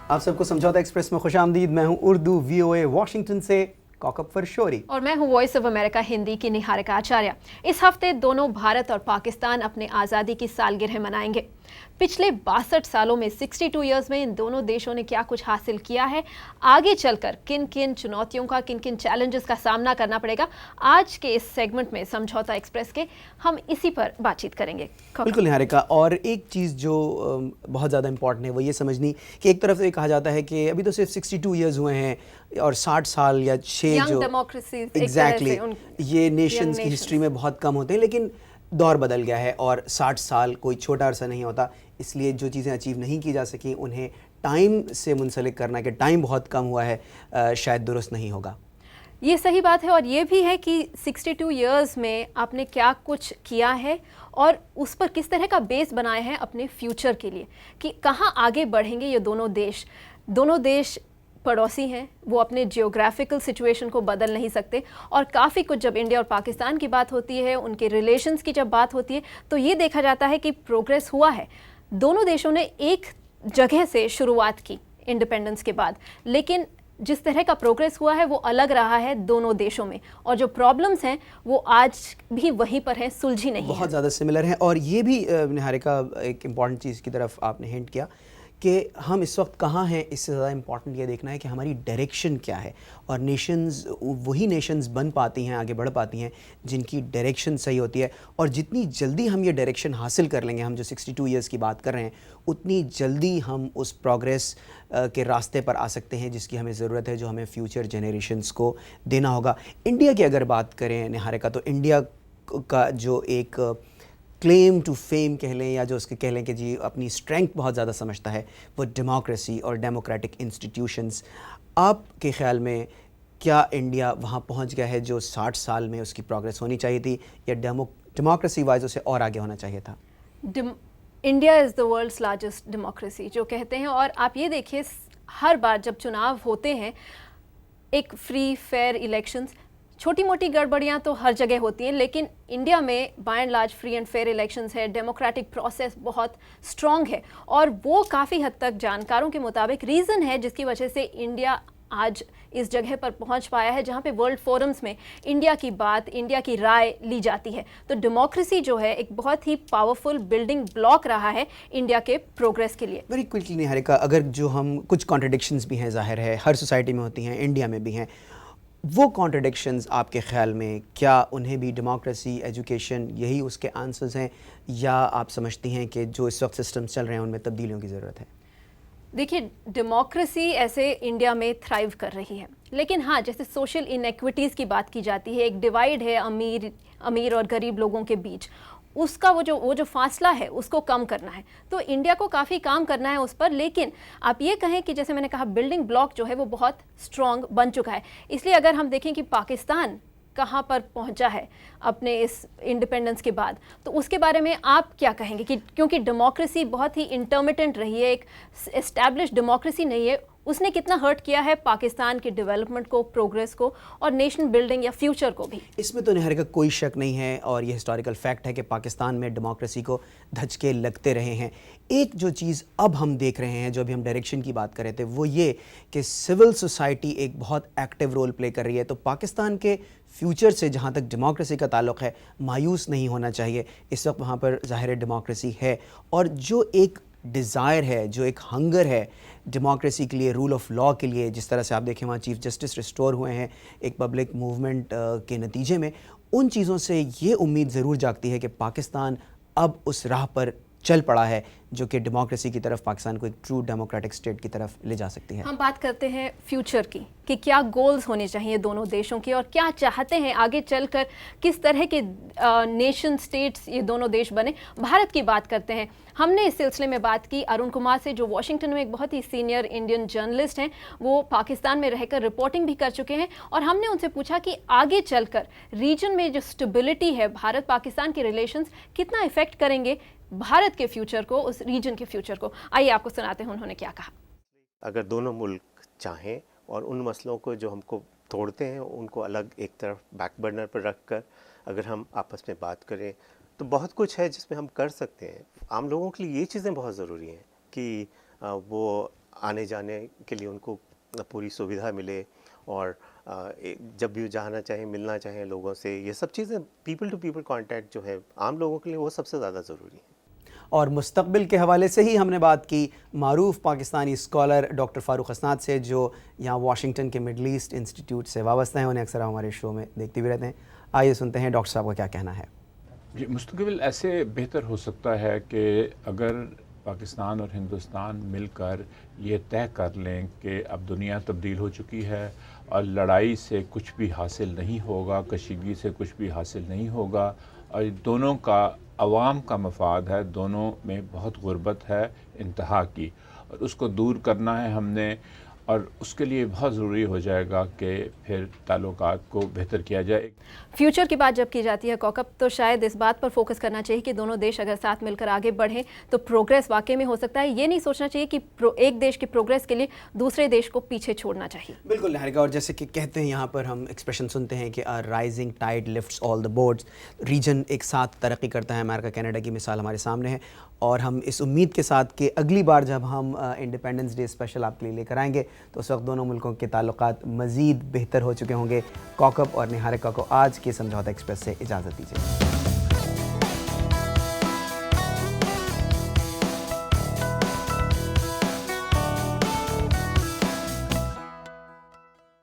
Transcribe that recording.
आप सबको समझौता एक्सप्रेस में खुशामदीद। मैं हूं उर्दू VOA वॉशिंगटन से कॉकअप फरशोरी और मैं हूं वॉइस ऑफ अमेरिका हिंदी की निहारिका आचार्य। इस हफ्ते दोनों भारत और पाकिस्तान अपने आज़ादी की सालगिरह मनाएंगे। पिछले 62 सालों में 62 इयर्स में इन दोनों देशों ने क्या कुछ हासिल किया है, आगे चलकर किन किन चुनौतियों का, किन किन चैलेंजेस का सामना करना पड़ेगा, आज के इस सेगमेंट में समझौता एक्सप्रेस के हम इसी पर बातचीत करेंगे। बिल्कुल निहारिका, और एक चीज़ जो बहुत ज़्यादा इंपॉर्टेंट है वो ये समझनी कि एक तरफ से कहा जाता है कि अभी तो सिर्फ 62 इयर्स हुए हैं और 60 साल या 6 जो एग्जैक्टली ये नेशंस की हिस्ट्री में बहुत कम होते हैं, लेकिन दौर बदल गया है और 60 साल कोई छोटा अरसा नहीं होता। इसलिए जो चीज़ें अचीव नहीं की जा सकी उन्हें टाइम से मुंसलिक करना कि टाइम बहुत कम हुआ है शायद दुरुस्त नहीं होगा। ये सही बात है, और ये भी है कि 62 इयर्स में आपने क्या कुछ किया है और उस पर किस तरह का बेस बनाया है अपने फ्यूचर के लिए, कि कहाँ आगे बढ़ेंगे ये दोनों देश। दोनों देश पड़ोसी हैं, वो अपने जियोग्राफिकल सिचुएशन को बदल नहीं सकते, और काफ़ी कुछ जब इंडिया और पाकिस्तान की बात होती है, उनके रिलेशंस की जब बात होती है, तो ये देखा जाता है कि प्रोग्रेस हुआ है। दोनों देशों ने एक जगह से शुरुआत की इंडिपेंडेंस के बाद, लेकिन जिस तरह का प्रोग्रेस हुआ है वो अलग रहा है दोनों देशों में, और जो प्रॉब्लम्स हैं वो आज भी वहीं पर हैं, सुलझी नहीं, बहुत ज़्यादा सिमिलर हैं। और ये भी निहारिका एक इम्पॉर्टेंट चीज़ की तरफ आपने हिंट किया कि हम इस वक्त कहाँ हैं। इससे ज़्यादा इम्पॉर्टेंट ये देखना है कि हमारी डायरेक्शन क्या है, और नेशंस वही नेशंस बन पाती हैं, आगे बढ़ पाती हैं जिनकी डायरेक्शन सही होती है। और जितनी जल्दी हम ये डायरेक्शन हासिल कर लेंगे, हम जो 62 इयर्स की बात कर रहे हैं, उतनी जल्दी हम उस प्रोग्रेस के रास्ते पर आ सकते हैं जिसकी हमें ज़रूरत है, जो हमें फ्यूचर जनरेशन्स को देना होगा। इंडिया की अगर बात करें निहारिका, तो इंडिया का जो एक क्लेम टू फेम कह लें, या जो उसके कह लें कि जी अपनी स्ट्रेंथ बहुत ज़्यादा समझता है, वो डेमोक्रेसी और डेमोक्रेटिक इंस्टीट्यूशंस। आपके ख्याल में क्या इंडिया वहाँ पहुँच गया है जो 60 साल में उसकी प्रोग्रेस होनी चाहिए थी, या डेमोक्रेसी वाइज उसे और आगे होना चाहिए था? India is the world's largest democracy जो कहते हैं, और आप ये देखिए हर बार जब चुनाव होते हैं, एक फ्री फेयर इलेक्शंस, छोटी मोटी गड़बड़ियां तो हर जगह होती हैं, लेकिन इंडिया में by and large free and fair elections है, डेमोक्रेटिक प्रोसेस बहुत स्ट्रॉन्ग है, और वो काफ़ी हद तक जानकारों के मुताबिक रीज़न है जिसकी वजह से इंडिया आज इस जगह पर पहुंच पाया है जहां पे वर्ल्ड फोरम्स में इंडिया की बात, इंडिया की राय ली जाती है। तो डेमोक्रेसी जो है एक बहुत ही पावरफुल बिल्डिंग ब्लॉक रहा है इंडिया के प्रोग्रेस के लिए। वेरी क्विकली निहारिका, अगर जो हम कुछ कॉन्ट्रडिक्शंस भी हैं, जाहिर है हर सोसाइटी में होती हैं, इंडिया में भी हैं, वो कॉन्ट्रडिक्शंस आपके ख्याल में क्या उन्हें भी डेमोक्रेसी, एजुकेशन यही उसके आंसर्स हैं, या आप समझती हैं कि जो इस वक्त सिस्टम्स चल रहे हैं उनमें तब्दीलियों की ज़रूरत है? देखिए, डेमोक्रेसी ऐसे इंडिया में थ्राइव कर रही है, लेकिन हाँ, जैसे सोशल इनइक्विटीज़ की बात की जाती है, एक डिवाइड है अमीर और गरीब लोगों के बीच, उसका वो जो फासला है उसको कम करना है। तो इंडिया को काफ़ी काम करना है उस पर, लेकिन आप ये कहें कि जैसे मैंने कहा बिल्डिंग ब्लॉक जो है वो बहुत स्ट्रॉन्ग बन चुका है। इसलिए अगर हम देखें कि पाकिस्तान कहाँ पर पहुंचा है अपने इस इंडिपेंडेंस के बाद, तो उसके बारे में आप क्या कहेंगे? कि क्योंकि डेमोक्रेसी बहुत ही इंटरमिटेंट रही है, एक एस्टैब्लिश्ड डेमोक्रेसी नहीं है, उसने कितना हर्ट किया है पाकिस्तान के डेवलपमेंट को, प्रोग्रेस को, और नेशन बिल्डिंग या फ्यूचर को भी? इसमें तो निहारिका कोई शक नहीं है, और ये हिस्टोरिकल फैक्ट है कि पाकिस्तान में डेमोक्रेसी को धचके लगते रहे हैं। एक जो चीज़ अब हम देख रहे हैं, जो अभी हम डायरेक्शन की बात कर रहे थे, वो ये कि सिविल सोसाइटी एक बहुत एक्टिव रोल प्ले कर रही है। तो पाकिस्तान के फ्यूचर से जहाँ तक डेमोक्रेसी का ताल्लुक़ है, मायूस नहीं होना चाहिए। इस वक्त वहाँ पर ज़ाहिर डेमोक्रेसी है, और जो एक डिज़ायर है, जो एक हंगर है डेमोक्रेसी के लिए, रूल ऑफ लॉ के लिए, जिस तरह से आप देखें वहाँ चीफ जस्टिस रिस्टोर हुए हैं एक पब्लिक मूवमेंट के नतीजे में, उन चीज़ों से ये उम्मीद ज़रूर जागती है कि पाकिस्तान अब उस राह पर चल पड़ा है जो कि डेमोक्रेसी की तरफ पाकिस्तान को एक ट्रू डेमोक्रेटिक स्टेट की तरफ ले जा सकती है। हम बात करते हैं फ्यूचर की, कि क्या गोल्स होने चाहिए दोनों देशों के, और क्या चाहते हैं आगे चलकर, किस तरह के नेशन स्टेट्स ये दोनों देश बने। भारत की बात करते हैं। हमने इस सिलसिले में बात की अरुण कुमार से, जो वॉशिंगटन में एक बहुत ही सीनियर इंडियन जर्नलिस्ट हैं, वो पाकिस्तान में रहकर रिपोर्टिंग भी कर चुके हैं, और हमने उनसे पूछा कि आगे चलकर रीजन में जो स्टेबिलिटी है, भारत पाकिस्तान के रिलेशंस कितना इफेक्ट करेंगे भारत के फ्यूचर को, उस रीजन के फ्यूचर को। आइए आपको सुनाते हैं उन्होंने क्या कहा। अगर दोनों मुल्क चाहें और उन मसलों को जो हमको तोड़ते हैं उनको अलग एक तरफ बैक बर्नर पर रख कर अगर हम आपस में बात करें, तो बहुत कुछ है जिसमें हम कर सकते हैं। आम लोगों के लिए ये चीज़ें बहुत ज़रूरी हैं कि वो आने जाने के लिए उनको पूरी सुविधा मिले, और जब भी जाना चाहें, मिलना चाहें लोगों से, ये सब चीज़ें पीपल टू पीपल कांटेक्ट जो है आम लोगों के लिए वो सबसे ज़्यादा ज़रूरी है। और मुस्तकबिल के हवाले से ही हमने बात की मारूफ पाकिस्तानी स्कॉलर डॉक्टर फ़ारूक हसनात से, जो यहाँ वाशिंगटन के मिडल ईस्ट इंस्टीट्यूट से वाबस्ता हैं। उन्हें अक्सर हमारे शो में देखते भी रहते हैं। आइए सुनते हैं डॉक्टर साहब का क्या कहना है। जी, मुस्तकबिल ऐसे बेहतर हो सकता है कि अगर पाकिस्तान और हिंदुस्तान मिलकर ये तय कर लें कि अब दुनिया तब्दील हो चुकी है और लड़ाई से कुछ भी हासिल नहीं होगा, कशीदगी से कुछ भी हासिल नहीं होगा, और दोनों का अवाम का मफाद है, दोनों में बहुत गुर्बत है इंतहा की, और उसको दूर करना है हमने। और उसके लिए बहुत ज़रूरी हो जाएगा कि फिर ताल्लुकात को बेहतर किया जाए। फ्यूचर की बात जब की जाती है कौकब, तो शायद इस बात पर फोकस करना चाहिए कि दोनों देश अगर साथ मिलकर आगे बढ़ें तो प्रोग्रेस वाकई में हो सकता है। ये नहीं सोचना चाहिए कि एक देश की प्रोग्रेस के लिए दूसरे देश को पीछे छोड़ना चाहिए। बिल्कुल निहारिका, और जैसे कि कहते हैं यहाँ पर हम एक्सप्रेशन सुनते हैं कि rising tide lifts all the boats. Region एक साथ तरक्की करता है। अमेरिका कनाडा की मिसाल हमारे सामने है, और हम इस उम्मीद के साथ कि अगली बार जब हम इंडिपेंडेंस डे स्पेशल आपके लिए लेकर आएंगे तो उस वक्त दोनों मुल्कों के ताल्लुकात मज़ीद बेहतर हो चुके होंगे। कौकब और निहारिका को आज के समझौता एक्सप्रेस से इजाज़त दीजिए।